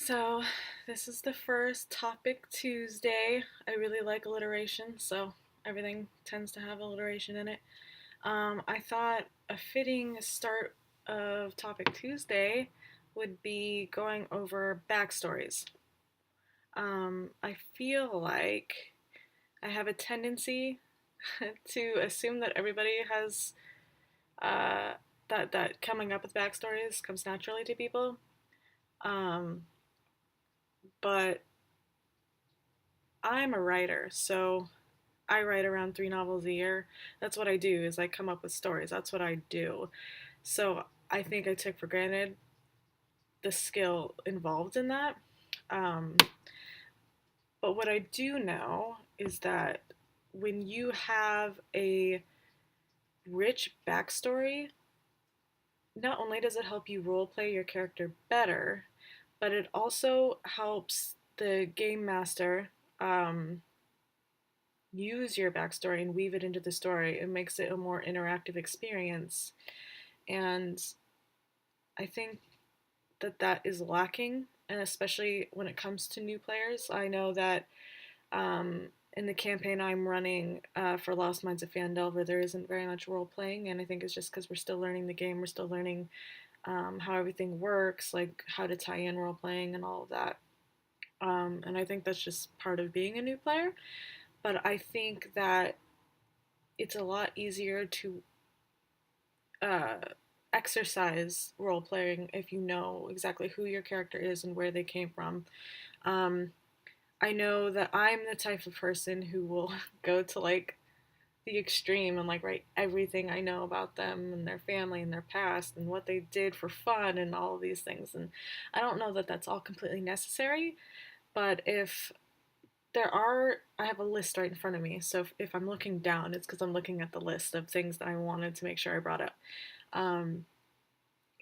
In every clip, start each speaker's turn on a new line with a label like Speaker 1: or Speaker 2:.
Speaker 1: So, this is the first topic Tuesday. I really like alliteration, so everything tends to have alliteration in it. I thought a fitting start of topic Tuesday would be going over backstories. I feel like I have a tendency to assume that everybody has uh, that coming up with backstories comes naturally to people. Um, but I'm a writer, so I write around 3 novels a year. That's what I do is I come up with stories. That's what I do. So I think I took for granted the skill involved in that. Um, but what I do know is that when you have a rich backstory, not only does it help you role play your character better, but it also helps the game master use your backstory and weave it into the story. It makes it a more interactive experience. And I think that that is lacking, and especially when it comes to new players. I know that in the campaign I'm running for Lost Minds of Phandelver, there isn't very much role playing, and I think it's just because we're still learning the game, we're still learning how everything works, like how to tie in role playing and all of that. And I think that's just part of being a new player. But I think that it's a lot easier to uh, exercise role playing if you know exactly who your character is and where they came from. Um, I know that I'm the type of person who will go to like the extreme and like write everything I know about them and their family and their past and what they did for fun and all of these things. And I don't know that that's all completely necessary, but if I have a list right in front of me. So if I'm looking down, it's because I'm looking at the list of things that I wanted to make sure I brought up. Um,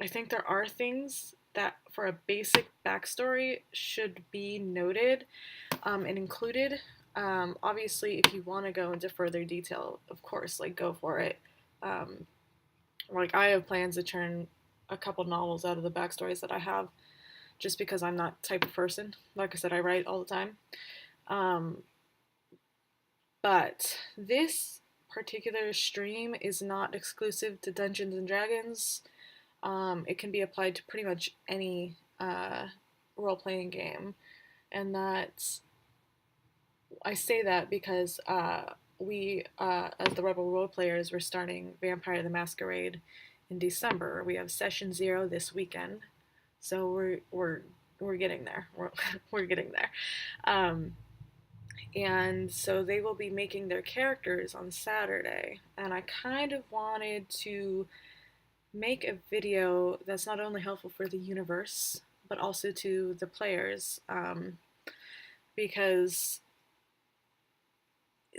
Speaker 1: I think there are things that, for a basic backstory, should be noted and included. Obviously, if you want to go into further detail, of course, like go for it. Um, like I have plans to turn a couple novels out of the backstories that I have, just because I'm that type of person. Like I said, I write all the time. Um, but this particular stream is not exclusive to Dungeons and Dragons. It can be applied to pretty much any role playing game. And that I say that because as the Rebel role players, we're starting Vampire the Masquerade in December. We have session 0 this weekend, so we're getting there. We're getting there. Um, and so they will be making their characters on Saturday. And I kind of wanted to make a video that's not only helpful for the universe, but also to the players. Because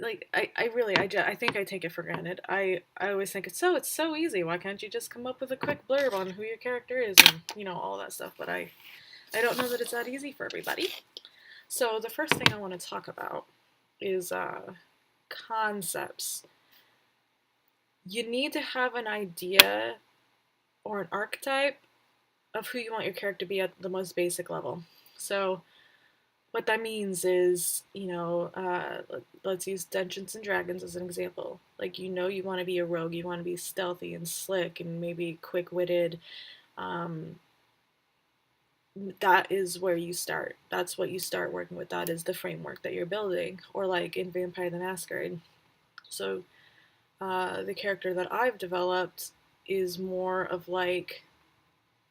Speaker 1: like I think I take it for granted. I always think it's so easy. Why can't you just come up with a quick blurb on who your character is and all that stuff? But I don't know that it's that easy for everybody. So the first thing I want to talk about is concepts. You need to have an idea or an archetype of who you want your character to be at the most basic level. So what that means is, let's use Dungeons and Dragons as an example. Like, you want to be a rogue, you want to be stealthy and slick and maybe quick witted. Um, that is where you start. That's what you start working with. That is the framework that you're building. Or, like in Vampire the Masquerade. So, the character that I've developed is more of like,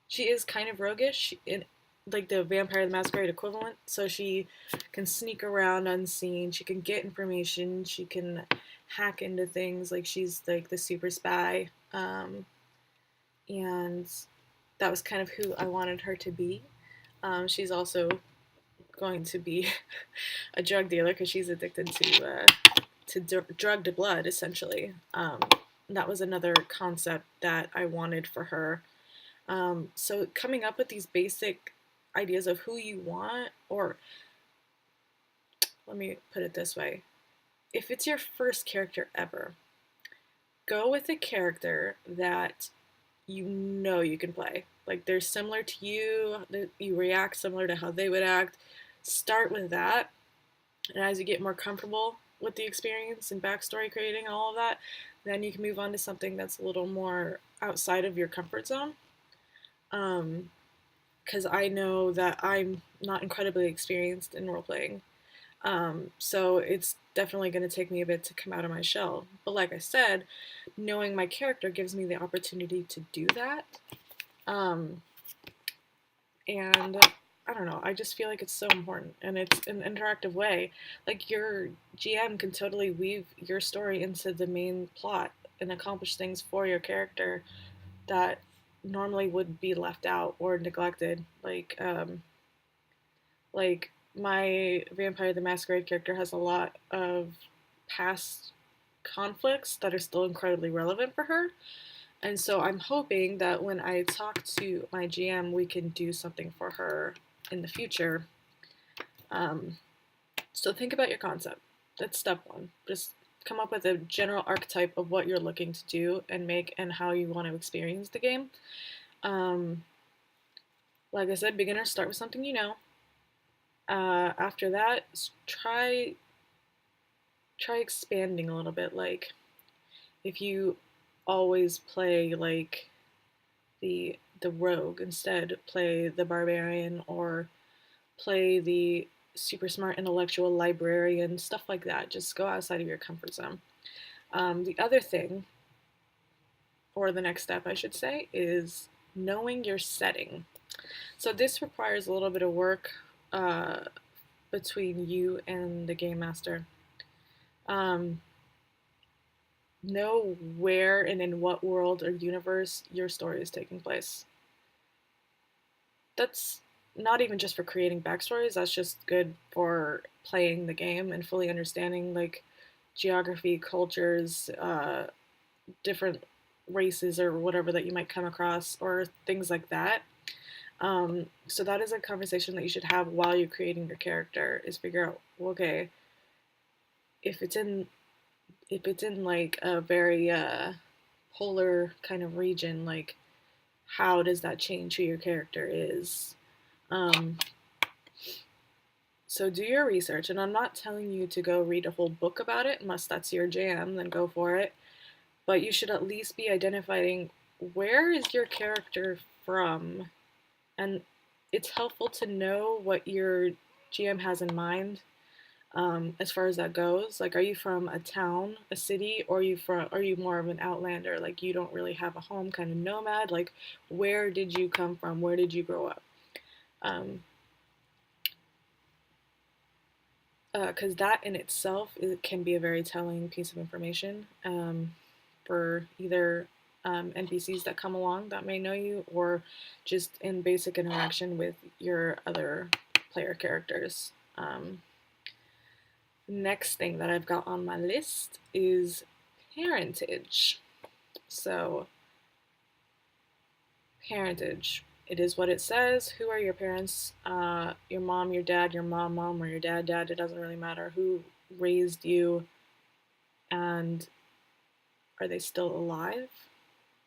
Speaker 1: she is kind of roguish in like the Vampire the Masquerade equivalent. So she can sneak around unseen. She can get information. She can hack into things. Like she's like the super spy. And that was kind of who I wanted her to be. She's also going to be a drug dealer because she's addicted to drug to blood, essentially. That was another concept that I wanted for her. So coming up with these basic ideas of who you want, or let me put it this way. If it's your first character ever, go with a character that you know you can play. Like they're similar to you, you react similar to how they would act. Start with that, and as you get more comfortable with the experience and backstory creating and all of that, then you can move on to something that's a little more outside of your comfort zone. Because I know that I'm not incredibly experienced in role playing. So it's definitely going to take me a bit to come out of my shell. But like I said, knowing my character gives me the opportunity to do that. Um, and I don't know, I just feel like it's so important, and it's an interactive way. Like your GM can totally weave your story into the main plot and accomplish things for your character that normally would be left out or neglected. Like my Vampire the Masquerade character has a lot of past conflicts that are still incredibly relevant for her. And so I'm hoping that when I talk to my GM, we can do something for her in the future. Um, so think about your concept. That's step one. Just come up with a general archetype of what you're looking to do and make and how you want to experience the game. Um, like I said, beginners start with something you know. After that, try expanding a little bit. Like if you always play like the rogue, instead play the barbarian, or play the super smart intellectual librarian, stuff like that. Just go outside of your comfort zone. The other thing, or the next step I should say, is knowing your setting. So this requires a little bit of work uh, between you and the game master. Um, know where and in what world or universe your story is taking place. That's not even just for creating backstories, that's just good for playing the game and fully understanding like geography, cultures, different races or whatever that you might come across, or things like that. So that is a conversation that you should have while you're creating your character, is figure out, okay, if it's in if it's in like a very polar kind of region, like how does that change who your character is? Um, so do your research, and I'm not telling you to go read a whole book about it, unless that's your jam, then go for it. But you should at least be identifying where is your character from, and it's helpful to know what your GM has in mind. As far as that goes, like, are you from a town, a city, or are you more of an outlander? Like, you don't really have a home, kind of nomad. Like, where did you come from? Where did you grow up? Um, because that in itself can be a very telling piece of information for either NPCs that come along that may know you, or just in basic interaction with your other player characters. Next thing that I've got on my list is parentage. So, parentage. It is what it says. Who are your parents? Your mom, your dad, your mom, or your dad. It doesn't really matter who raised you, and are they still alive?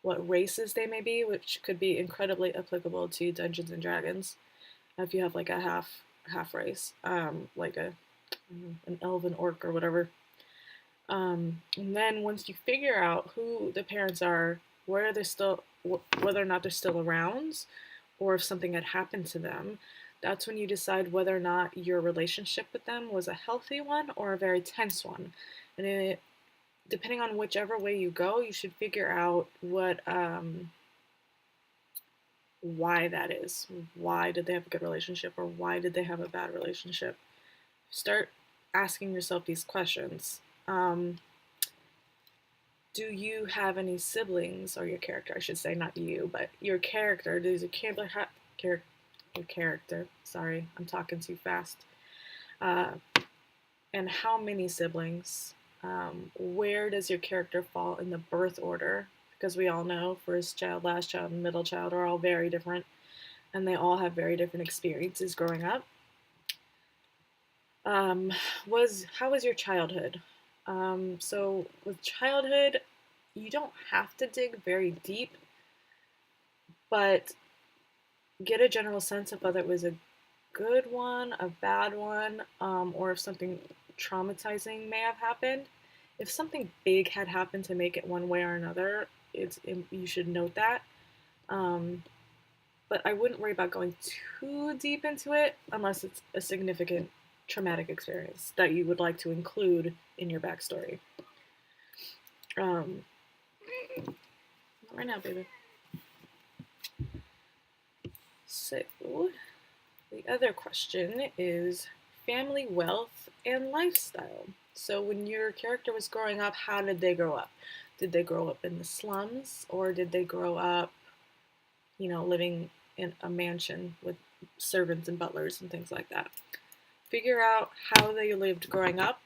Speaker 1: What races they may be, which could be incredibly applicable to Dungeons and Dragons. If you have like a half race, like an elven orc or whatever. And then once you figure out who the parents are, where they're still, whether or not they're still around, or if something had happened to them, that's when you decide whether or not your relationship with them was a healthy one or a very tense one. And depending on whichever way you go, you should figure out why that is. Why did they have a good relationship, or why did they have a bad relationship? Start asking yourself these questions. Do you have any siblings, or your character, I should say, not you, but your character? Does your character? Sorry, I'm talking too fast. Uh, and how many siblings? Where does your character fall in the birth order? Because we all know first child, last child, and middle child are all very different, and they all have very different experiences growing up. How was your childhood? So with childhood, you don't have to dig very deep, but get a general sense of whether it was a good one, a bad one, or if something traumatizing may have happened. If something big had happened to make it one way or another, you should note that. Um, but I wouldn't worry about going too deep into it unless it's a significant traumatic experience that you would like to include in your backstory. Um, not right now, baby. So, the other question is family wealth and lifestyle. So, when your character was growing up, how did they grow up? Did they grow up in the slums or did they grow up, living in a mansion with servants and butlers and things like that? Figure out how they lived growing up,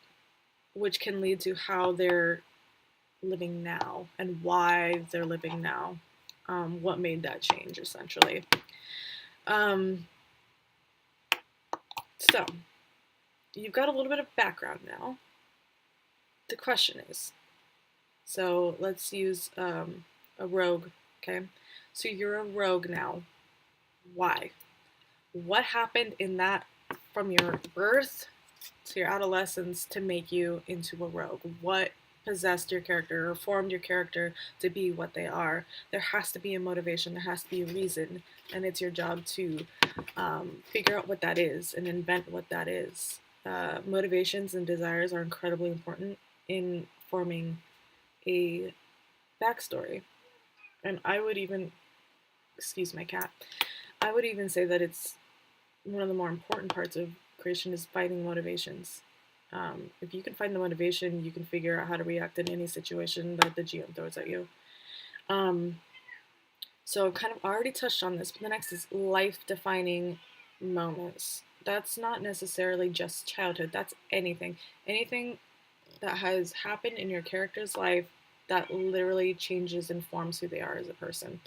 Speaker 1: which can lead to how they're living now and why they're living now. What made that change, essentially. Um, so, you've got a little bit of background now. The question is, so let's use a rogue, okay? So you're a rogue now. Why? What happened in that from your birth to your adolescence to make you into a rogue? What possessed your character or formed your character to be what they are? There has to be a motivation, there has to be a reason, and it's your job to figure out what that is and invent what that is. Motivations and desires are incredibly important in forming a backstory. And I would even, excuse my cat, I would even say that it's one of the more important parts of creation is finding motivations. If you can find the motivation, you can figure out how to react in any situation that the GM throws at you. Um, so I've kind of already touched on this, but the next is life-defining moments. That's not necessarily just childhood. That's anything. Anything that has happened in your character's life that literally changes and forms who they are as a person.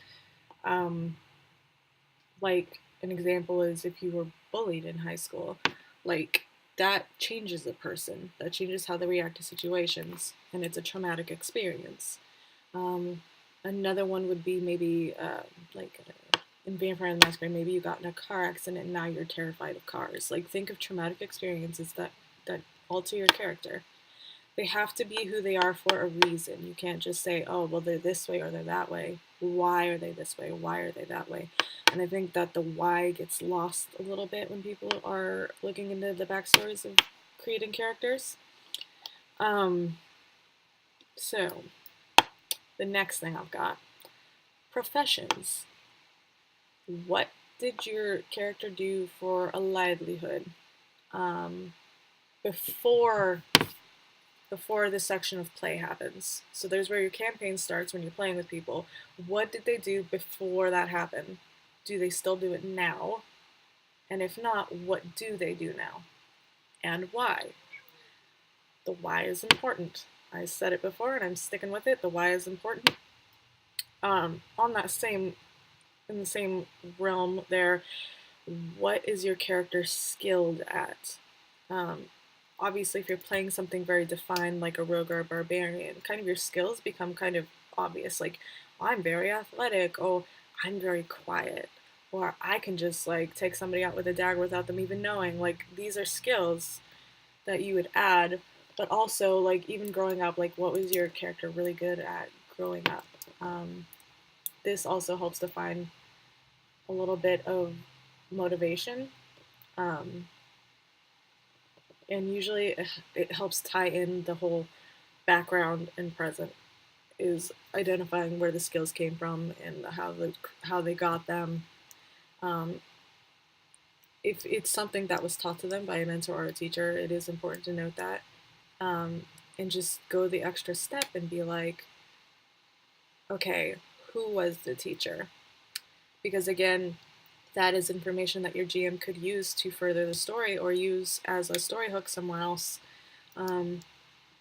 Speaker 1: Um, like an example is if you were bullied in high school, like that changes a person. That changes how they react to situations, and it's a traumatic experience. Um, Another one would be maybe like in Vampire the Masquerade, maybe you got in a car accident and now you're terrified of cars. Like think of traumatic experiences that alter your character. They have to be who they are for a reason. You can't just say, oh, well, they're this way or they're that way. Why are they this way? Why are they that way? And I think that the why gets lost a little bit when people are looking into the backstories of creating characters. Um, so, the next thing I've got professions. What did your character do for a livelihood um, before before this section of play happens? So there's where your campaign starts when you're playing with people. What did they do before that happened? Do they still do it now? And if not, what do they do now? And why? The why is important. I said it before and I'm sticking with it. The why is important. On that same in the same realm there, what is your character skilled at? Um, Obviously, if you're playing something very defined like a rogue or a barbarian, kind of your skills become kind of obvious. Like, oh, I'm very athletic. Oh, I'm very quiet. Or I can just like take somebody out with a dagger without them even knowing. Like, these are skills that you would add. But also, like, even growing up, like, what was your character really good at growing up? Um, this also helps define a little bit of motivation. Um, and usually it helps tie in the whole background and present is identifying where the skills came from and how they got them. Um, if it's something that was taught to them by a mentor or a teacher, it is important to note that and just go the extra step and be like, okay, who was the teacher? Because again, that is information that your GM could use to further the story or use as a story hook somewhere else. Um,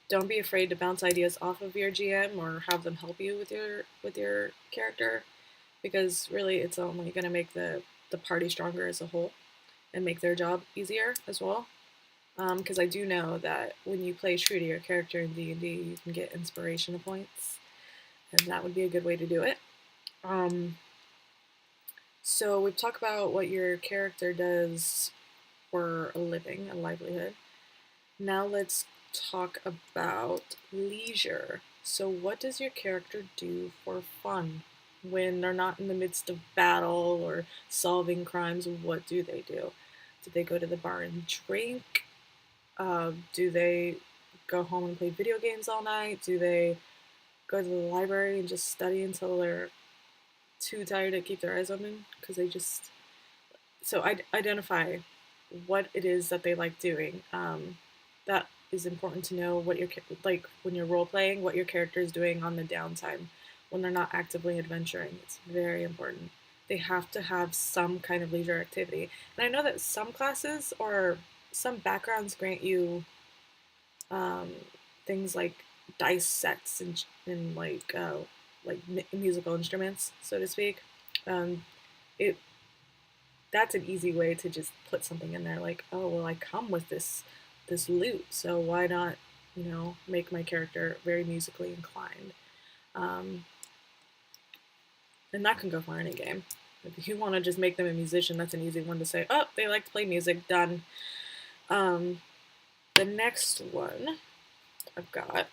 Speaker 1: don't be afraid to bounce ideas off of your GM or have them help you with your character, because really it's only going to make the party stronger as a whole and make their job easier as well. Because I do know that when you play true to your character in D&D, you can get inspiration points, and that would be a good way to do it. Um, So we've talked about what your character does for a living, a livelihood. Now let's talk about leisure. So what does your character do for fun? When they're not in the midst of battle or solving crimes, what do they do? Do they go to the bar and drink? Do they go home and play video games all night? Do they go to the library and just study until they're too tired to keep their eyes open? Because they just so identify what it is that they like doing. That is important to know what your like when you're role playing, what your character is doing on the downtime when they're not actively adventuring. It's very important. They have to have some kind of leisure activity, and I know that some classes or some backgrounds grant you um, things like dice sets and like musical instruments, so to speak. Um, it that's an easy way to just put something in there like, oh well, I come with this lute, so why not, make my character very musically inclined. um, and that can go for any game. If you want to just make them a musician, that's an easy one to say, oh, they like to play music, done. um, the next one I've got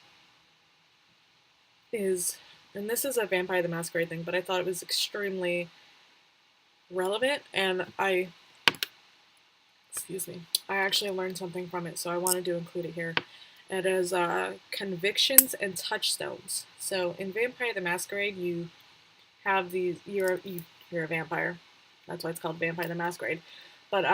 Speaker 1: is, and this is a Vampire the Masquerade thing, but I thought it was extremely relevant, and excuse me, I actually learned something from it, so I wanted to include it here. It is convictions and touchstones. So in Vampire the Masquerade, you have these. You're a vampire. That's why it's called Vampire the Masquerade. But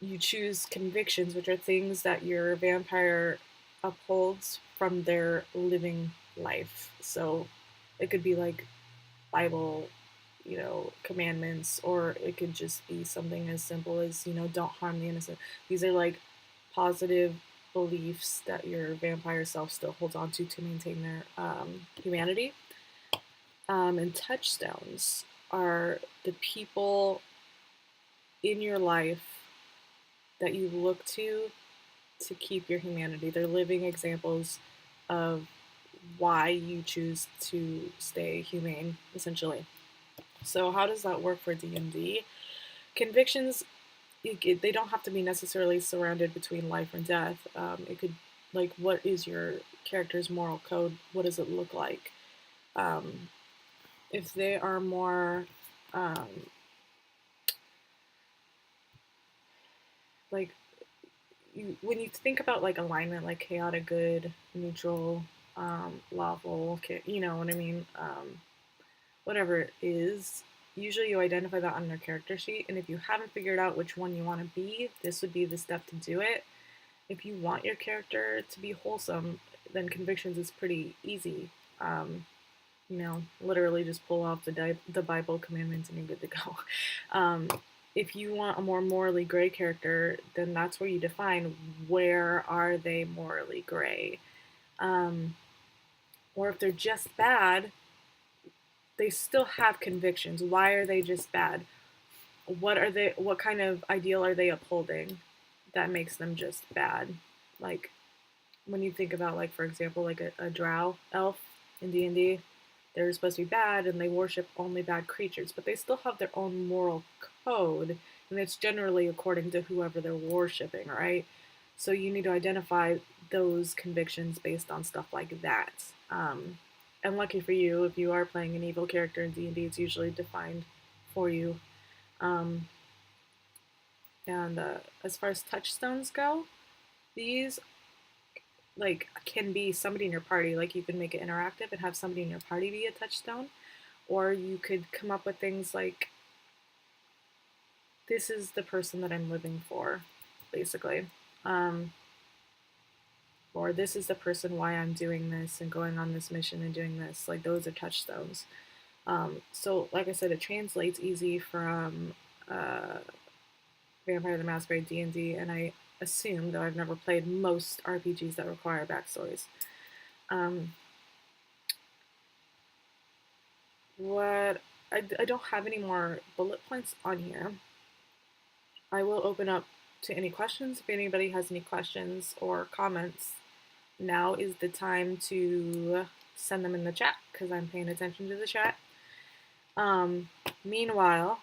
Speaker 1: you choose convictions, which are things that your vampire upholds from their living life. So it could be like Bible, commandments, or it could just be something as simple as, don't harm the innocent. These are like positive beliefs that your vampire self still holds on to maintain their humanity. And touchstones are the people in your life that you look to keep your humanity. They're living examples of why you choose to stay humane, essentially. So how does that work for D&D? Convictions, they don't have to be necessarily surrounded between life and death. It could, like, what is your character's moral code? What does it look like? Um, if they are more, um, like, when you think about like alignment, like chaotic good, neutral, lawful, you know what I mean? Whatever it is, usually you identify that on your character sheet. And if you haven't figured out which one you want to be, this would be the step to do it. If you want your character to be wholesome, then convictions is pretty easy. Literally just pull off the Bible commandments and you're good to go. Um, if you want a more morally gray character, then that's where you define where are they morally gray. Um, or if they're just bad, they still have convictions. Why are they just bad? What kind of ideal are they upholding that makes them just bad? Like when you think about, like, for example, like a drow elf in D&D, they're supposed to be bad and they worship only bad creatures, but they still have their own moral code, and it's generally according to whoever they're worshiping, right? So you need to identify those convictions based on stuff like that. And lucky for you, if you are playing an evil character in D&D, it's usually defined for you. Um, and as far as touchstones go, these like can be somebody in your party. Like you can make it interactive and have somebody in your party be a touchstone, or you could come up with things like, this is the person that I'm living for, basically. Um, or this is the person why I'm doing this and going on this mission and doing this. Like those are touchstones. So like I said, it translates easy from Vampire the Masquerade D&D, and I assume, though I've never played most RPGs that require backstories. Um, what I don't have any more bullet points on here. I will open up to any questions. If anybody has any questions or comments, now is the time to send them in the chat because I'm paying attention to the chat. Um, Meanwhile,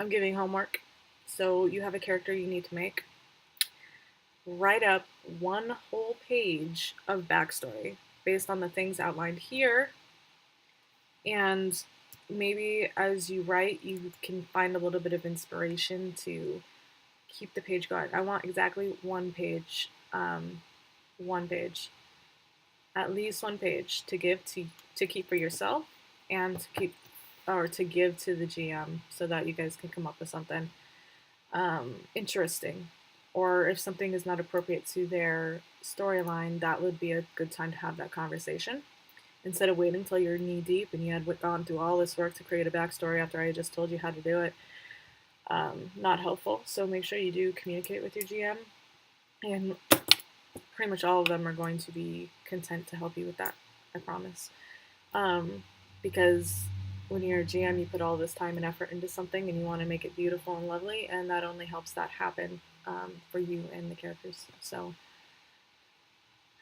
Speaker 1: I'm giving homework. So you have a character you need to make. Write up one whole page of backstory based on the things outlined here. And maybe as you write, you can find a little bit of inspiration to keep the page going. I want exactly one page, one page, at least one page to give to keep for yourself and to keep or to give to the GM so that you guys can come up with something interesting. Or if something is not appropriate to their storyline, that would be a good time to have that conversation. Instead of waiting until you're knee deep and you had gone through all this work to create a backstory after I just told you how to do it, not helpful. So make sure you do communicate with your GM, and pretty much all of them are going to be content to help you with that. I promise. Because when you're a GM, you put all this time and effort into something, and you want to make it beautiful and lovely, and that only helps that happen for you and the characters. So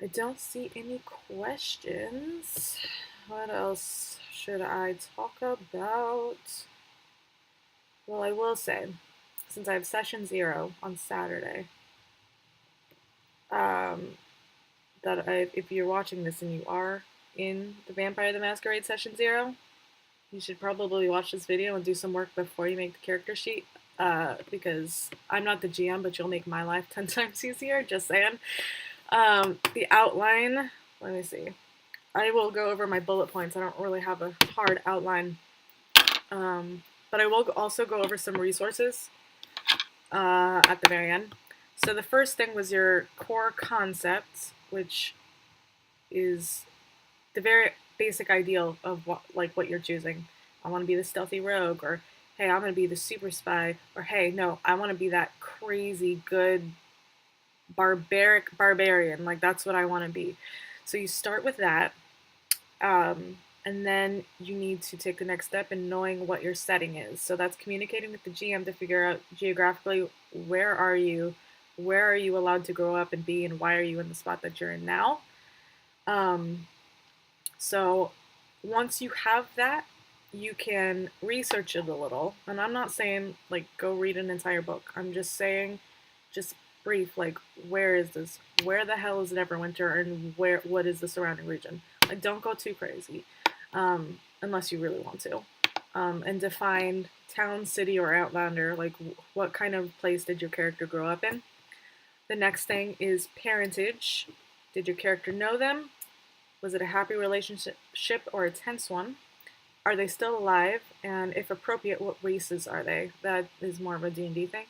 Speaker 1: I don't see any questions. What else should I talk about? Well, I will say, since I have session 0 on Saturday, if you're watching this and you are in the Vampire the Masquerade session 0, you should probably watch this video and do some work before you make the character sheet. Because I'm not the GM, but you'll make my life 10 times easier, just saying. The outline, let me see. I will go over my bullet points. I don't really have a hard outline. But I will also go over some resources at the very end. So the first thing was your core concept, which is the very basic ideal of what you're choosing. I want to be the stealthy rogue, or hey, I'm going to be the super spy, or hey, no, I want to be that crazy good barbaric barbarian. Like that's what I want to be. So you start with that, and then you need to take the next step in knowing what your setting is. So that's communicating with the GM to figure out geographically where are you allowed to grow up and be, and why are you in the spot that you're in now. So once you have that, you can research it a little. And I'm not saying like go read an entire book. I'm just saying, just brief, like where is this? Where the hell is Neverwinter, and what is the surrounding region? Like don't go too crazy, unless you really want to. And define town, city, or outlander. Like what kind of place did your character grow up in? The next thing is parentage. Did your character know them? Was it a happy relationship or a tense one? Are they still alive? And if appropriate, what races are they? That is more of a D&D thing.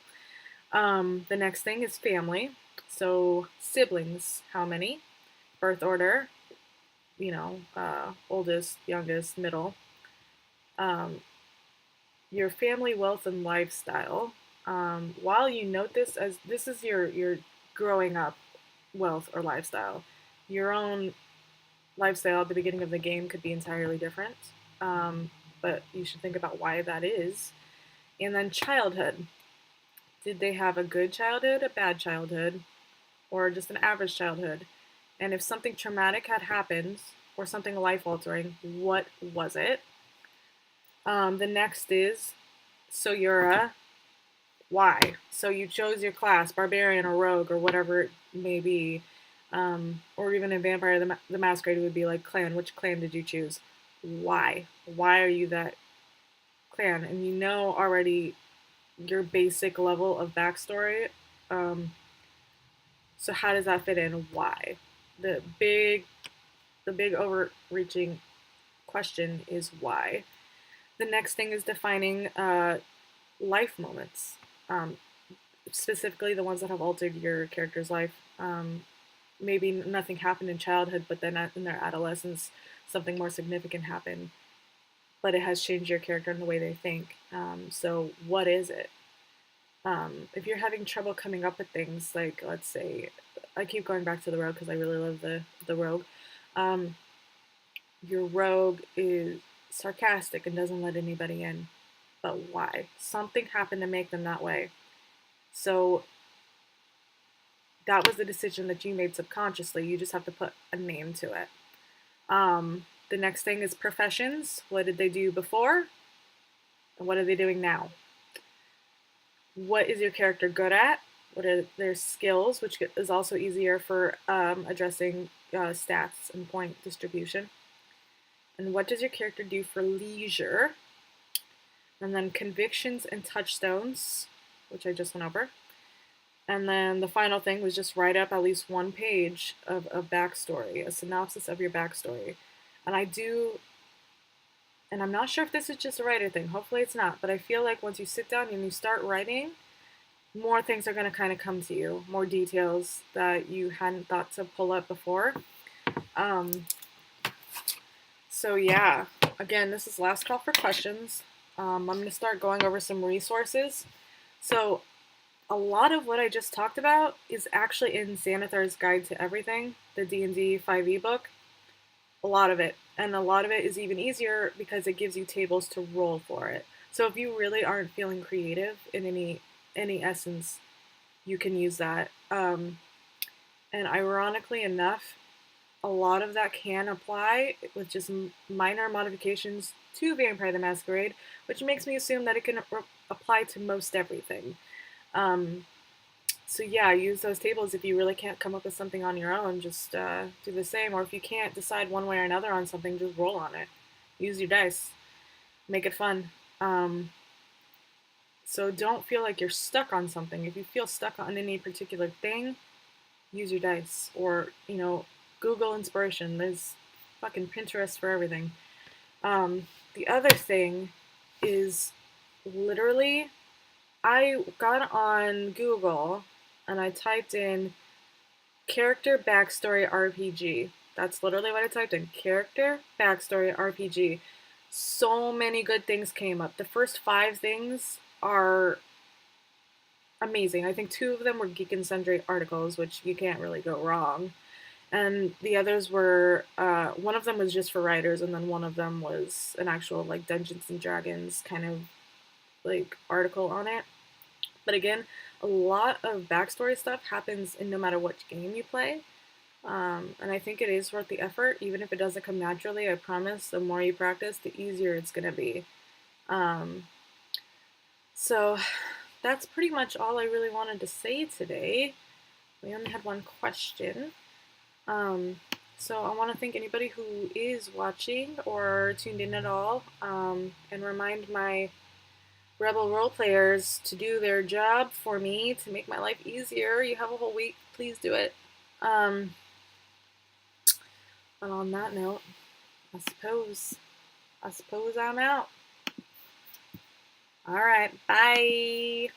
Speaker 1: The next thing is family. So siblings, how many? Birth order, oldest, youngest, middle. Your family, wealth, and lifestyle. While you note this, as this is your growing up wealth or lifestyle, your own lifestyle at the beginning of the game could be entirely different, but you should think about why that is. And then childhood. Did they have a good childhood, a bad childhood, or just an average childhood? And if something traumatic had happened, or something life-altering, what was it? The next is, so you're a why. So you chose your class, barbarian or rogue or whatever it may be. Or even in Vampire the Masquerade, it would be like clan. Which clan did you choose? Why? Why are you that clan? And you know already your basic level of backstory. So how does that fit in? Why? The big overreaching question is why. The next thing is defining life moments, specifically the ones that have altered your character's life. Maybe nothing happened in childhood, but then in their adolescence, something more significant happened, but it has changed your character and the way they think. So what is it? If you're having trouble coming up with things, like let's say, I keep going back to the rogue because I really love the rogue. Your rogue is sarcastic and doesn't let anybody in, but why? Something happened to make them that way. So that was the decision that you made subconsciously. You just have to put a name to it. The next thing is professions. What did they do before? And what are they doing now? What is your character good at? What are their skills, which is also easier for addressing stats and point distribution. And what does your character do for leisure? And then convictions and touchstones, which I just went over. And then the final thing was just write up at least one page of a backstory, a synopsis of your backstory. And and I'm not sure if this is just a writer thing, hopefully it's not, but I feel like once you sit down and you start writing, more things are going to kind of come to you, more details that you hadn't thought to pull up before. So yeah, again, this is last call for questions. I'm going to start going over some resources. So a lot of what I just talked about is actually in Xanathar's Guide to Everything, the D&D 5e book. A lot of it. And a lot of it is even easier because it gives you tables to roll for it. So if you really aren't feeling creative in any essence, you can use that. And ironically enough, a lot of that can apply with just minor modifications to Vampire the Masquerade, which makes me assume that it can apply to most everything. So yeah, use those tables if you really can't come up with something on your own. Just do the same, or if you can't decide one way or another on something, just roll on it. Use your dice. Make it fun. So don't feel like you're stuck on something. If you feel stuck on any particular thing, use your dice, or Google inspiration. There's fucking Pinterest for everything. The other thing is literally, I got on Google and I typed in character backstory RPG. That's literally what I typed in. Character backstory RPG. So many good things came up. The first 5 things are amazing. I think 2 of them were Geek and Sundry articles, which you can't really go wrong. And the others were, one of them was just for writers, and then one of them was an actual like Dungeons and Dragons kind of like article on it. But again, a lot of backstory stuff happens in no matter what game you play. And I think it is worth the effort, even if it doesn't come naturally. I promise the more you practice, the easier it's going to be. So that's pretty much all I really wanted to say today. We only had one question. So I want to thank anybody who is watching or tuned in at all, and remind my Rebel role players to do their job for me to make my life easier. You have a whole week. Please do it. But on that note, I suppose I'm out. All right. Bye.